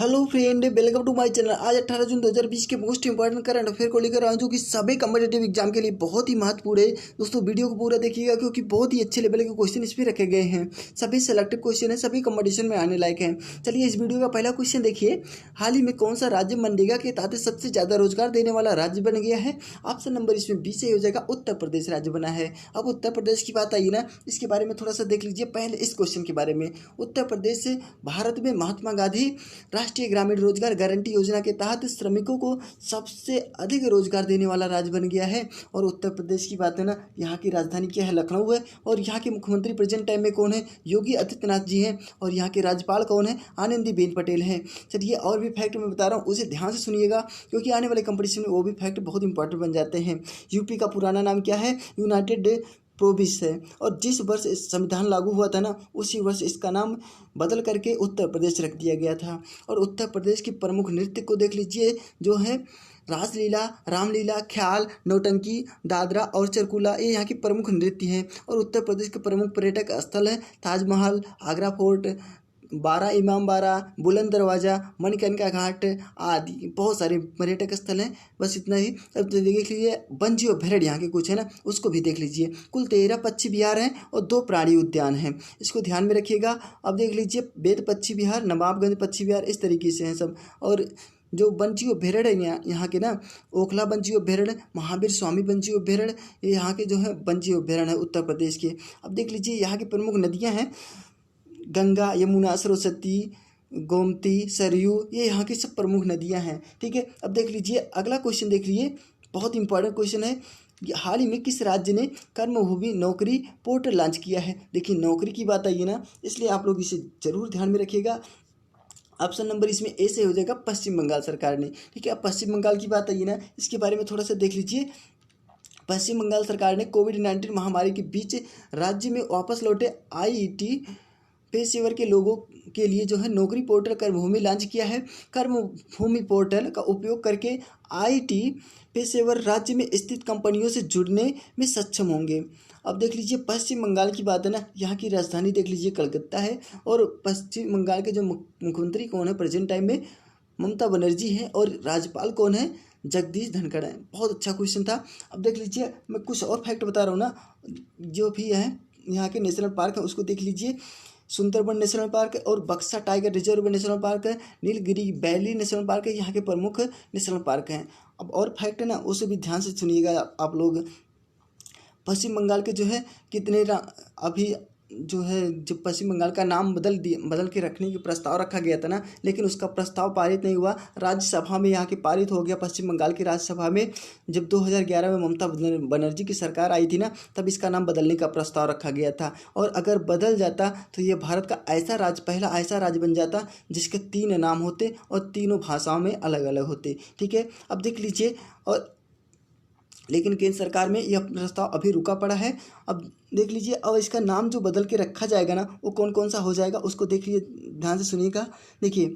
Hello friend, welcome to my channel. आज 18 जून 2020 के most important current affair को लेकर आया हूं, जो कि सभी कम्पिटेटिव एग्जाम के लिए बहुत ही महत्वपूर्ण है। दोस्तों वीडियो को पूरा देखिएगा, क्योंकि बहुत ही अच्छे लेवल के क्वेश्चन इसमें रखे गए हैं। सभी सेलेक्टेड क्वेश्चन है, सभी कंपटीशन में आने लायक हैं। चलिए इस वीडियो का पहला क्वेश्चन देखिए। हाल ही में कौन सा राज्य मनरेगा के तहत सबसे ज़्यादा रोजगार देने वाला राज्य बन गया है? ऑप्शन नंबर इसमें बी से हो जाएगा, उत्तर प्रदेश राज्य बना है। अब उत्तर प्रदेश की बात आई ना, इसके बारे में थोड़ा सा देख लीजिए। पहले इस क्वेश्चन के बारे में, उत्तर प्रदेश से भारत में महात्मा गांधी राष्ट्रीय ग्रामीण रोजगार गारंटी योजना के तहत श्रमिकों को सबसे अधिक रोजगार देने वाला राज्य बन गया है। और उत्तर प्रदेश की बात है ना, यहाँ की राजधानी क्या है? लखनऊ है। और यहाँ के मुख्यमंत्री प्रेजेंट टाइम में कौन है? योगी आदित्यनाथ जी हैं। और यहाँ के राज्यपाल कौन है? आनंदीबेन पटेल हैं। चलिए और भी फैक्ट मैं बता रहा हूँ, उसे ध्यान से सुनिएगा, क्योंकि आने वाले कंपटीशन में वो भी फैक्ट बहुत इंपॉर्टेंट बन जाते हैं। यूपी का पुराना नाम क्या है? यूनाइटेड प्रोविंस है। और जिस वर्ष संविधान लागू हुआ था ना, उसी वर्ष इसका नाम बदल करके उत्तर प्रदेश रख दिया गया था। और उत्तर प्रदेश की प्रमुख नृत्य को देख लीजिए, जो है रासलीला, रामलीला, ख्याल, नौटंकी, दादरा और चरकुला, ये यहाँ की प्रमुख नृत्य हैं। और उत्तर प्रदेश के प्रमुख पर्यटक स्थल है ताजमहल, आगरा फोर्ट, बारा इमाम बारा, बुलंद दरवाज़ा, मणिकर्णिका घाट आदि बहुत सारे पर्यटक स्थल हैं। बस इतना ही। अब तो देख लीजिए बंजी और भेड़ यहाँ के कुछ है ना, उसको भी देख लीजिए। कुल 13 पक्षी विहार हैं और 2 प्राणी उद्यान हैं, इसको ध्यान में रखिएगा। अब देख लीजिए बेद पक्षी विहार, नवाबगंज पक्षी विहार, इस तरीके से हैं सब। और जो बंजी और भेड़ है यहाँ के ना, ओखला बंजी और भेड़, महावीर स्वामी बंजी और भेड़, ये यहाँ के जो है बंजी और भेड़ है उत्तर प्रदेश के। अब देख लीजिए यहाँ की प्रमुख नदियाँ हैं गंगा, यमुना, सरस्वती, गोमती, सरयू, ये यहाँ की सब प्रमुख नदियाँ हैं। ठीक है। अब देख लीजिए अगला क्वेश्चन देख लीजिए, बहुत इंपॉर्टेंट क्वेश्चन है। हाल ही में किस राज्य ने कर्मभूमि नौकरी पोर्टल लॉन्च किया है? देखिए नौकरी की बात आई है ना, इसलिए आप लोग इसे जरूर ध्यान में रखिएगा। ऑप्शन नंबर इसमें ए से हो जाएगा, पश्चिम बंगाल सरकार ने। ठीक है। अब पश्चिम बंगाल की बात आई है ना, इसके बारे में थोड़ा सा देख लीजिए। पश्चिम बंगाल सरकार ने कोविड-19 महामारी के बीच राज्य में वापस लौटे आईईटी पेशेवर के लोगों के लिए जो है नौकरी पोर्टल कर्मभूमि लॉन्च किया है। कर्मभूमि पोर्टल का उपयोग करके आईटी पेशेवर राज्य में स्थित कंपनियों से जुड़ने में सक्षम होंगे। अब देख लीजिए पश्चिम बंगाल की बात है ना, यहाँ की राजधानी देख लीजिए कलकत्ता है। और पश्चिम बंगाल के जो मुख्यमंत्री कौन है प्रेजेंट टाइम में? ममता बनर्जी है। और राज्यपाल कौन है? जगदीश धनखड़ है। बहुत अच्छा क्वेश्चन था। अब देख लीजिए मैं कुछ और फैक्ट बता रहा हूँ ना, जो भी है यहाँ के नेशनल पार्क है उसको देख लीजिए। सुंदरबन नेशनल पार्क और बक्सा टाइगर रिजर्व नेशनल पार्क है, नीलगिरी वैली नेशनल पार्क है, यहाँ के प्रमुख नेशनल पार्क हैं। अब और फैक्ट है ना, उसे भी ध्यान से सुनिएगा आप लोग। पश्चिम बंगाल के जो है कितने अभी जो है, जो पश्चिम बंगाल का नाम बदल के रखने की प्रस्ताव रखा गया था ना, लेकिन उसका प्रस्ताव पारित नहीं हुआ। राज्यसभा में यहाँ के पारित हो गया। पश्चिम बंगाल की राज्यसभा में जब 2011 में ममता बनर्जी की सरकार आई थी ना, तब इसका नाम बदलने का प्रस्ताव रखा गया था। और अगर बदल जाता तो ये भारत का ऐसा राज्य, पहला ऐसा राज्य बन जाता जिसके 3 नाम होते और तीनों भाषाओं में अलग अलग होते। ठीक है। अब देख लीजिए, और लेकिन केंद्र सरकार में यह प्रस्ताव अभी रुका पड़ा है। अब देख लीजिए, अब इसका नाम जो बदल के रखा जाएगा ना, वो कौन कौन सा हो जाएगा उसको देख लीजिए, ध्यान से सुनिएगा। देखिए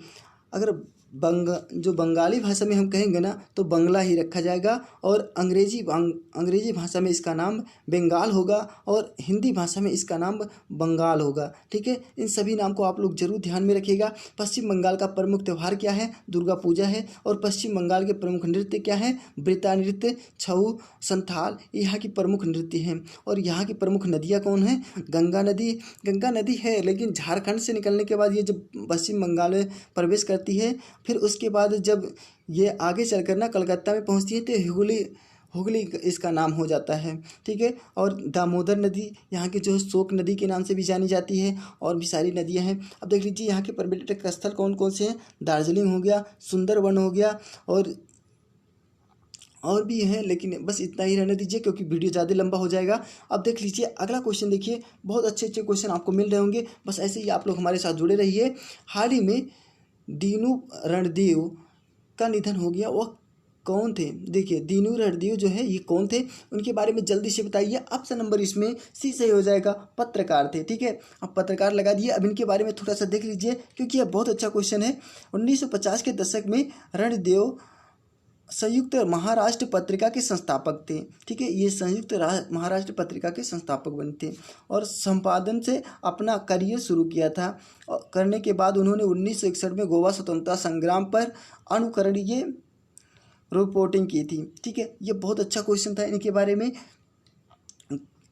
अगर जो बंगाली भाषा में हम कहेंगे ना, तो बंगला ही रखा जाएगा। और अंग्रेजी भाषा में इसका नाम बंगाल होगा। और हिंदी भाषा में इसका नाम बंगाल होगा। ठीक है। इन सभी नाम को आप लोग जरूर ध्यान में रखिएगा। पश्चिम बंगाल का प्रमुख त्यौहार क्या है? दुर्गा पूजा है। और पश्चिम बंगाल के प्रमुख नृत्य क्या है? वृत्ता नृत्य, छऊ, संथाल, यहाँ की प्रमुख नृत्य हैं। और यहाँ की प्रमुख नदियाँ कौन हैं? गंगा नदी है, लेकिन झारखंड से निकलने के बाद ये जब पश्चिम बंगाल में प्रवेश करती है, फिर उसके बाद जब ये आगे चलकर ना कलकत्ता में पहुंचती है, तो हुगली इसका नाम हो जाता है। ठीक है। और दामोदर नदी यहाँ की जो शोक नदी के नाम से भी जानी जाती है। और भी सारी नदियाँ हैं। अब देख लीजिए यहाँ के पर्यटक स्थल कौन कौन से हैं? दार्जिलिंग हो गया, सुंदरबन हो गया, और भी हैं, लेकिन बस इतना ही रहने दीजिए, क्योंकि वीडियो ज़्यादा लंबा हो जाएगा। अब देख लीजिए अगला क्वेश्चन देखिए, बहुत अच्छे अच्छे क्वेश्चन आपको मिल रहे होंगे, बस ऐसे ही आप लोग हमारे साथ जुड़े रहिए। हाल ही में दीनू रणदेव का निधन हो गया, वह कौन थे? देखिए दीनू रणदेव जो है ये कौन थे, उनके बारे में जल्दी से बताइए। ऑप्शन नंबर इसमें सी सही हो जाएगा, पत्रकार थे। ठीक है। अब पत्रकार लगा दिए। अब इनके बारे में थोड़ा सा देख लीजिए, क्योंकि यह बहुत अच्छा क्वेश्चन है। 1950 के दशक में रणदेव संयुक्त महाराष्ट्र पत्रिका के संस्थापक थे। ठीक है, ये संयुक्त महाराष्ट्र पत्रिका के संस्थापक बने थे और संपादन से अपना करियर शुरू किया था। और करने के बाद उन्होंने 1961 में गोवा स्वतंत्रता संग्राम पर अनुकरणीय रिपोर्टिंग की थी। ठीक है, ये बहुत अच्छा क्वेश्चन था इनके बारे में,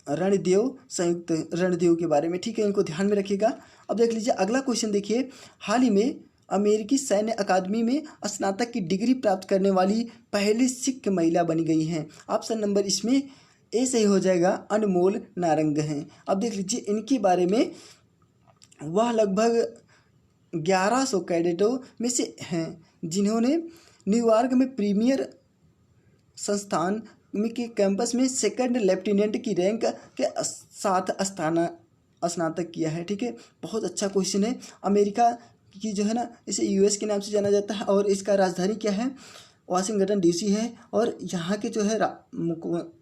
रणदेव, संयुक्त रणदेव के बारे में। ठीक है, इनको ध्यान में रखिएगा। अब देख लीजिए अगला क्वेश्चन, देखिए हाल ही में अमेरिकी सैन्य अकादमी में स्नातक की डिग्री प्राप्त करने वाली पहली सिख महिला बनी गई हैं। ऑप्शन नंबर इसमें ए सही हो जाएगा, अनमोल नारंग हैं। अब देख लीजिए इनके बारे में, वह लगभग 1100 कैडेटों में से हैं जिन्होंने न्यूयॉर्क में प्रीमियर संस्थान के कैंपस में सेकंड लेफ्टिनेंट की रैंक के साथ स्नातक किया है। ठीक है, बहुत अच्छा क्वेश्चन है। अमेरिका की जो है ना, इसे यूएस के नाम से जाना जाता है और इसका राजधानी क्या है, वाशिंगटन डीसी है। और यहाँ के जो है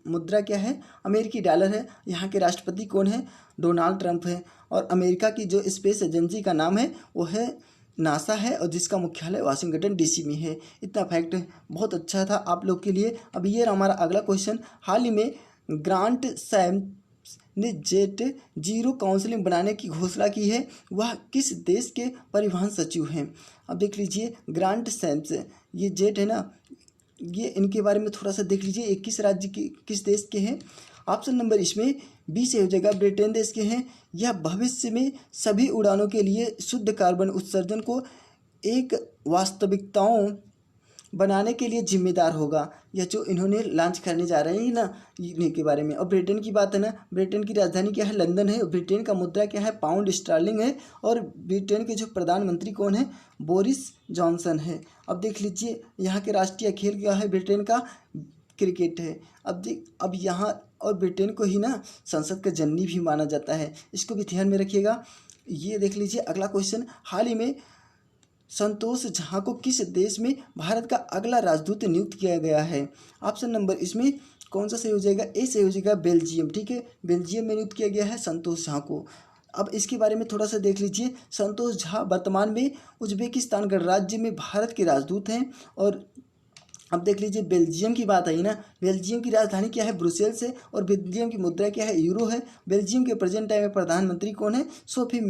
मुद्रा क्या है, अमेरिकी डॉलर है। यहाँ के राष्ट्रपति कौन है, डोनाल्ड ट्रंप है। और अमेरिका की जो स्पेस एजेंसी का नाम है वो है नासा है और जिसका मुख्यालय वाशिंगटन डीसी में है। इतना फैक्ट बहुत अच्छा था आप लोग के लिए। अब ये हमारा अगला क्वेश्चन, हाल ही में ग्रांट सैम्स ने जेट जीरो काउंसिलिंग बनाने की घोषणा की है, वह किस देश के परिवहन सचिव हैं। अब देख लीजिए ग्रांट सैम्स, ये जेट है ना, ये इनके बारे में थोड़ा सा देख लीजिए, ये किस राज्य के, किस देश के हैं। ऑप्शन नंबर इसमें बी से हो जाएगा, ब्रिटेन देश के हैं। यह भविष्य में सभी उड़ानों के लिए शुद्ध कार्बन उत्सर्जन को एक वास्तविकताओं बनाने के लिए जिम्मेदार होगा। यह जो इन्होंने लॉन्च करने जा रहे हैं ना, इन्हीं के बारे में। और ब्रिटेन की बात है ना, ब्रिटेन की राजधानी क्या है, लंदन है। ब्रिटेन का मुद्रा क्या है, पाउंड स्टर्लिंग है। और ब्रिटेन के जो प्रधानमंत्री कौन है, बोरिस जॉनसन है। अब देख लीजिए यहाँ के राष्ट्रीय खेल क्या है, ब्रिटेन का क्रिकेट है। अब यहाँ और ब्रिटेन को ही ना संसद का जननी भी माना जाता है, इसको भी ध्यान में रखिएगा। ये देख लीजिए अगला क्वेश्चन, हाल ही में संतोष झा को किस देश में भारत का अगला राजदूत नियुक्त किया गया है। ऑप्शन नंबर इसमें कौन सा सही हो जाएगा, ए सही हो जाएगा, बेल्जियम। ठीक है, बेल्जियम में नियुक्त किया गया है संतोष झा को। अब इसके बारे में थोड़ा सा देख लीजिए, संतोष झा वर्तमान में उज्बेकिस्तान गणराज्य में भारत के राजदूत हैं। और अब देख लीजिए बेल्जियम की बात आई ना, बेल्जियम की राजधानी क्या है, ब्रुसेल्स है। और बेल्जियम की मुद्रा क्या है, यूरो है। बेल्जियम के प्रेजेंट टाइम में प्रधानमंत्री कौन है, सोफी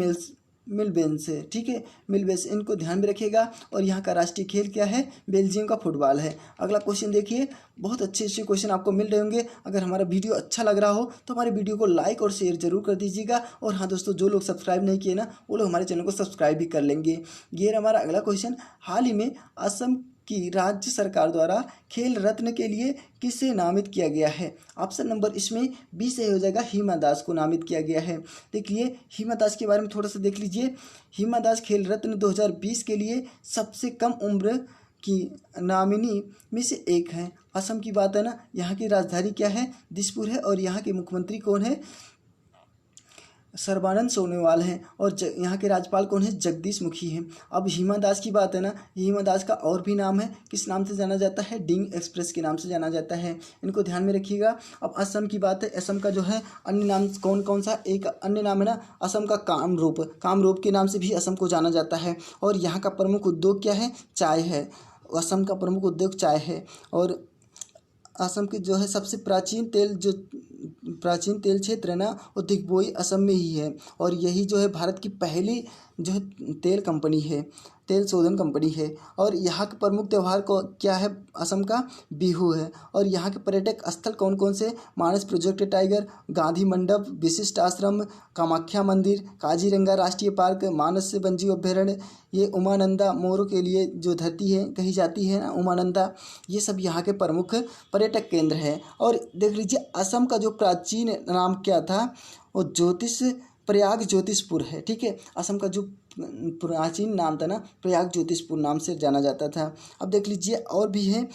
मिलबेन्स है। ठीक है, मिलबेन्स, इनको ध्यान में रखिएगा। और यहाँ का राष्ट्रीय खेल क्या है, बेल्जियम का फुटबॉल है। अगला क्वेश्चन देखिए, बहुत अच्छे अच्छे क्वेश्चन आपको मिल रहे होंगे। अगर हमारा वीडियो अच्छा लग रहा हो तो हमारे वीडियो को लाइक और शेयर जरूर कर दीजिएगा। और हाँ दोस्तों, जो लोग सब्सक्राइब नहीं किए ना, वो लोग हमारे चैनल को सब्सक्राइब भी कर लेंगे। ये हमारा अगला क्वेश्चन, हाल ही में असम की राज्य सरकार द्वारा खेल रत्न के लिए किसे नामित किया गया है। ऑप्शन नंबर इसमें बी से हो जाएगा, हिमा दास को नामित किया गया है। देखिए हिमा दास के बारे में थोड़ा सा देख लीजिए। हिमा दास खेल रत्न 2020 के लिए सबसे कम उम्र की नामिनी में से एक है। असम की बात है ना, यहाँ की राजधानी क्या है, दिसपुर है। और यहाँ के मुख्यमंत्री कौन है, सर्बानंद सोनोवाल हैं। और यहाँ के राज्यपाल कौन है, जगदीश मुखी हैं। अब हिमा दास की बात है ना, हिमा दास का और भी नाम है, किस नाम से जाना जाता है, डिंग एक्सप्रेस के नाम से जाना जाता है। इनको ध्यान में रखिएगा। अब असम की बात है, असम का जो है अन्य नाम कौन कौन सा, एक अन्य नाम है ना असम का कामरूप, कामरूप के नाम से भी असम को जाना जाता है। और यहाँ का प्रमुख उद्योग क्या है, चाय है। असम का प्रमुख उद्योग चाय है। और असम की जो है सबसे प्राचीन तेल क्षेत्र है ना, वो दिग्बोई असम में ही है। और यही जो है भारत की पहली जो है तेल कंपनी है, तेल शोधन कंपनी है। और यहाँ का प्रमुख त्यौहार को क्या है, असम का बिहू है। और यहाँ के पर्यटक स्थल कौन कौन से, मानस प्रोजेक्ट टाइगर, गांधी मंडप, विशिष्ट आश्रम, कामाख्या मंदिर, काजीरंगा राष्ट्रीय पार्क, मानस वन्यजीव अभ्यारण्य, ये उमानंदा मोरों के लिए जो धरती है कही जाती है ना, उमानंदा, ये सब यहाँ के प्रमुख पर्यटक केंद्र हैं। और देख लीजिए असम का जो प्राचीन नाम क्या था, वो प्रयाग ज्योतिषपुर है। ठीक है, असम का जो प्राचीन नाम था ना, प्रयाग ज्योतिषपुर नाम से जाना जाता था। अब देख लीजिए और भी है।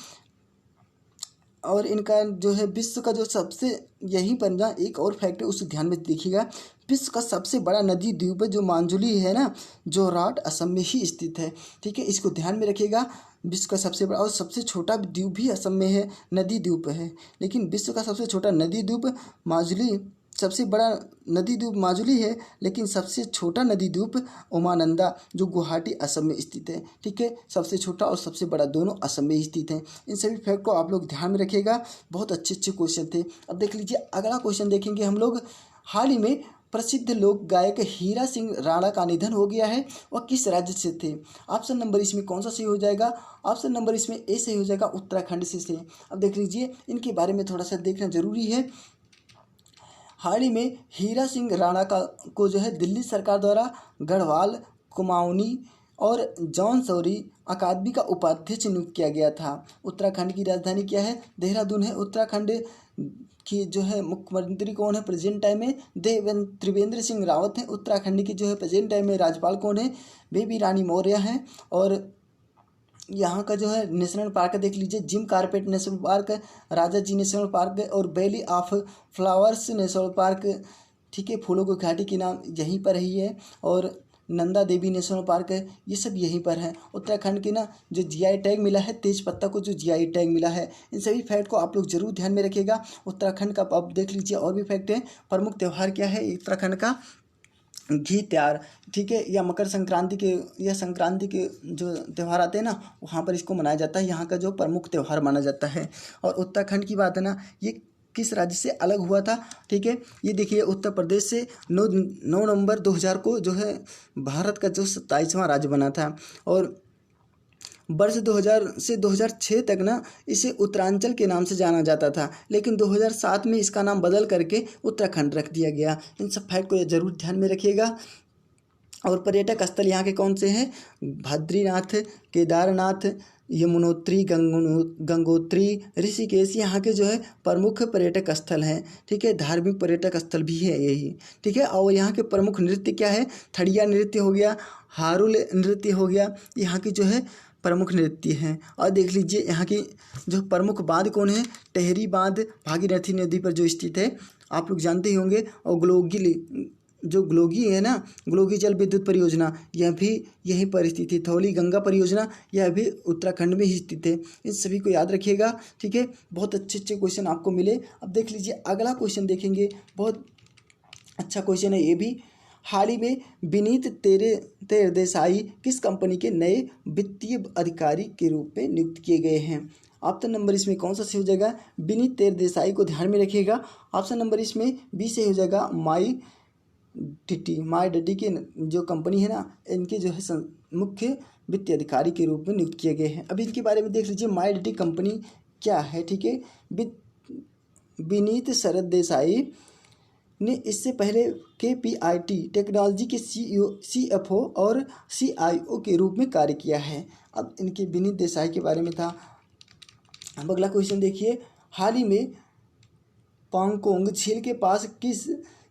और इनका जो है विश्व का जो सबसे, यहीं पर ना एक और फैक्ट है, उसे ध्यान में देखिएगा। विश्व का सबसे बड़ा नदी द्वीप जो मांजुली है ना, जोरहाट असम में ही स्थित है। ठीक है, इसको ध्यान में रखिएगा। विश्व का सबसे बड़ा और सबसे छोटा द्वीप भी असम में है, नदी द्वीप है। लेकिन विश्व का सबसे छोटा नदी द्वीप माजुली सबसे बड़ा नदी द्वीप माजुली है, लेकिन सबसे छोटा नदी द्वीप उमानंदा जो गुवाहाटी असम में स्थित है। ठीक है, सबसे छोटा और सबसे बड़ा दोनों असम में स्थित हैं। इन सभी फैक्ट को आप लोग ध्यान में रखिएगा। बहुत अच्छे अच्छे क्वेश्चन थे। अब देख लीजिए अगला क्वेश्चन देखेंगे हम लोग। हाल ही में प्रसिद्ध लोक गायक हीरा सिंह राणा का निधन हो गया है। वह किस राज्य से थे? ऑप्शन नंबर इसमें कौन सा सही हो जाएगा? ऑप्शन नंबर इसमें ए सही हो जाएगा, उत्तराखंड से। अब देख लीजिए इनके बारे में थोड़ा सा देखना जरूरी है। हाल ही में हीरा सिंह राणा को जो है दिल्ली सरकार द्वारा गढ़वाल, कुमाऊनी और जौनसौरी अकादमी का उपाध्यक्ष नियुक्त किया गया था। उत्तराखंड की राजधानी क्या है? देहरादून है। उत्तराखंड की जो है मुख्यमंत्री कौन है प्रेजेंट टाइम में? त्रिवेंद्र सिंह रावत हैं। उत्तराखंड की जो है प्रेजेंट टाइम में राज्यपाल कौन है? बेबी रानी मौर्य हैं। और यहाँ का जो है नेशनल पार्क देख लीजिए, जिम कारपेट नेशनल पार्क, राजा जी नेशनल पार्क और valley of flowers national park. ठीक है, फूलों की घाटी के नाम यहीं पर ही है। और नंदा देवी नेशनल पार्क है, ये सब यहीं पर है। उत्तराखंड के ना जो जीआई टैग मिला है, तेज पत्ता को जो जीआई टैग मिला है, इन सभी फैक्ट को आप लोग जरूर ध्यान में रखिएगा। उत्तराखंड का अब देख लीजिए और भी फैक्ट है। प्रमुख त्यौहार क्या है उत्तराखंड का? घी त्योहार। ठीक है, या मकर संक्रांति के या संक्रांति के जो त्यौहार आते हैं ना, वहाँ पर इसको मनाया जाता है। यहाँ का जो प्रमुख त्यौहार माना जाता है। और उत्तराखंड की बात है ना, ये किस राज्य से अलग हुआ था? ठीक है, ये देखिए उत्तर प्रदेश से 9 नवंबर 2000 को जो है भारत का जो 27वां राज्य बना था। और वर्ष 2000 से 2006 तक ना इसे उत्तरांचल के नाम से जाना जाता था, लेकिन 2007 में इसका नाम बदल करके उत्तराखंड रख दिया गया। इन सब फैक्ट को जरूर ध्यान में रखिएगा। और पर्यटक स्थल यहाँ के कौन से हैं? बद्रीनाथ, केदारनाथ, यमुनोत्री, गंगोत्री, ऋषिकेश यहाँ के जो है प्रमुख पर्यटक स्थल हैं। ठीक है, धार्मिक पर्यटक स्थल भी है यही। ठीक है, और यहाँ के प्रमुख नृत्य क्या है? थड़िया नृत्य हो गया, हारुल नृत्य हो गया, यहाँ की जो है प्रमुख नृत्य हैं। और देख लीजिए यहाँ की जो प्रमुख बांध कौन है? टेहरी बांध भागीरथी नदी पर जो स्थित है, आप लोग जानते ही होंगे। और ग्लोगी है ना, ग्लोगी जल विद्युत परियोजना, यह भी यहीं पर स्थित है। धौली गंगा परियोजना, यह भी उत्तराखंड में ही स्थित है। इन सभी को याद रखिएगा। ठीक है, बहुत अच्छे अच्छे क्वेश्चन आपको मिले। अब देख लीजिए अगला क्वेश्चन देखेंगे, बहुत अच्छा क्वेश्चन है ये भी। हाल ही में विनीत तेरदेसाई किस कंपनी के नए वित्तीय अधिकारी के रूप में नियुक्त किए गए हैं? ऑप्शन नंबर इसमें कौन सा सही हो जाएगा? विनीत तेरदेसाई को ध्यान में रखिएगा। ऑप्शन नंबर इसमें बी सही हो जाएगा, माई डीटी के जो कंपनी है ना, इनके जो है मुख्य वित्तीय अधिकारी के रूप में नियुक्त किए गए हैं। अभी इनके बारे में देख लीजिए, माई डीटी कंपनी क्या है। ठीक है, विनीत शरद देसाई ने इससे पहले KPIT टेक्नोलॉजी के CFO और CIO के रूप में कार्य किया है। अब इनके विनीत देसाई के बारे में था। अब अगला क्वेश्चन देखिए, हाल ही में पांगोंग झील के पास किस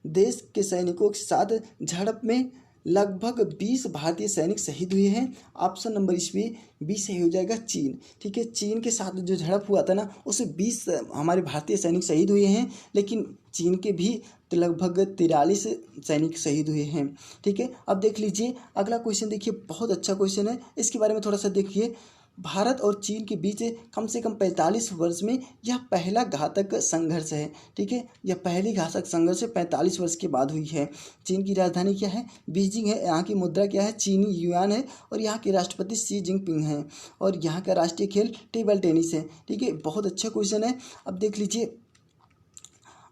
देश के सैनिकों के साथ झड़प में लगभग 20 भारतीय सैनिक शहीद हुए हैं? ऑप्शन नंबर इसमें 20 सही हो जाएगा, चीन। ठीक है, चीन के साथ जो झड़प हुआ था ना, उससे 20 हमारे भारतीय सैनिक शहीद हुए हैं, लेकिन चीन के भी लगभग 43 सैनिक शहीद हुए हैं। ठीक है, अब देख लीजिए अगला क्वेश्चन देखिए, बहुत अच्छा क्वेश्चन है। इसके बारे में थोड़ा सा देखिए। भारत और चीन के बीच कम से कम 45 वर्ष में यह पहला घातक संघर्ष है। ठीक है, यह पहली घातक संघर्ष 45 वर्ष के बाद हुई है। चीन की राजधानी क्या है? बीजिंग है। यहाँ की मुद्रा क्या है? चीनी युआन है। और यहाँ के राष्ट्रपति शी जिनपिंग हैं। और यहाँ का राष्ट्रीय खेल टेबल टेनिस है। ठीक है, बहुत अच्छा क्वेश्चन है। अब देख लीजिए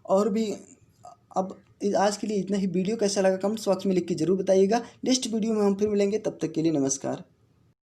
और भी। अब आज के लिए इतना ही। वीडियो कैसा लगा कमेंट बॉक्स में लिख के जरूर बताइएगा। नेक्स्ट वीडियो में हम फिर मिलेंगे, तब तक के लिए नमस्कार।